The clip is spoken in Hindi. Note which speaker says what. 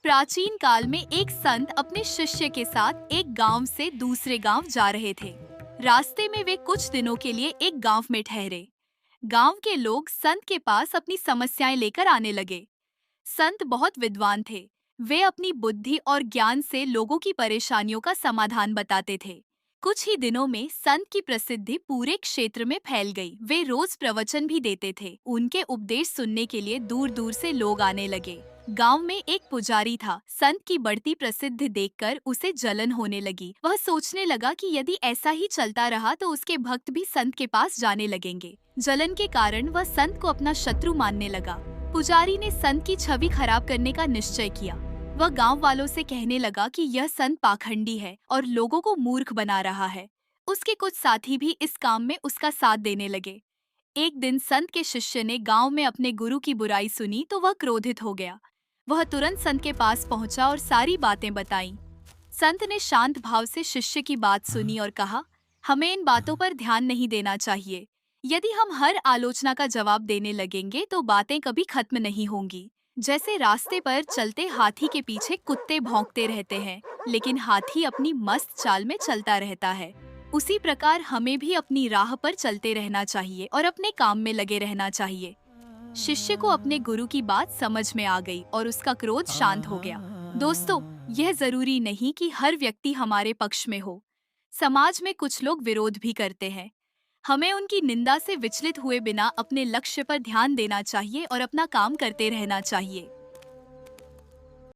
Speaker 1: प्राचीन काल में एक संत अपने शिष्य के साथ एक गांव से दूसरे गांव जा रहे थे। रास्ते में वे कुछ दिनों के लिए एक गांव में ठहरे। गांव के लोग संत के पास अपनी समस्याएं लेकर आने लगे। संत बहुत विद्वान थे। वे अपनी बुद्धि और ज्ञान से लोगों की परेशानियों का समाधान बताते थे। कुछ ही दिनों में संत की प्रसिद्धि पूरे क्षेत्र में फैल गई। वे रोज प्रवचन भी देते थे। उनके उपदेश सुनने के लिए दूर दूर से लोग आने लगे। गांव में एक पुजारी था। संत की बढ़ती प्रसिद्धि देखकर उसे जलन होने लगी। वह सोचने लगा कि यदि ऐसा ही चलता रहा तो उसके भक्त भी संत के पास जाने लगेंगे। जलन के कारण वह संत को अपना शत्रु मानने लगा। पुजारी ने संत की छवि खराब करने का निश्चय किया। वह गांव वालों से कहने लगा कि यह संत पाखंडी है और लोगों को मूर्ख बना रहा है। उसके कुछ साथी भी इस काम में उसका साथ देने लगे। एक दिन संत के शिष्य ने गांव में अपने गुरु की बुराई सुनी तो वह क्रोधित हो गया। वह तुरंत संत के पास पहुंचा और सारी बातें बताईं। संत ने शांत भाव से शिष्य की बात सुनी और कहा, हमें इन बातों पर ध्यान नहीं देना चाहिए। यदि हम हर आलोचना का जवाब देने लगेंगे तो बातें कभी खत्म नहीं होंगी। जैसे रास्ते पर चलते हाथी के पीछे कुत्ते भौंकते रहते हैं, लेकिन हाथी अपनी मस्त चाल में चलता रहता है। उसी प्रकार हमें भी अपनी राह पर चलते रहना चाहिए और अपने काम में लगे रहना चाहिए। शिष्य को अपने गुरु की बात समझ में आ गई और उसका क्रोध शांत हो गया। दोस्तों, यह जरूरी नहीं कि हर व्यक्ति हमारे पक्ष में हो। समाज में कुछ लोग विरोध भी करते हैं। हमें उनकी निंदा से विचलित हुए बिना अपने लक्ष्य पर ध्यान देना चाहिए और अपना काम करते रहना चाहिए।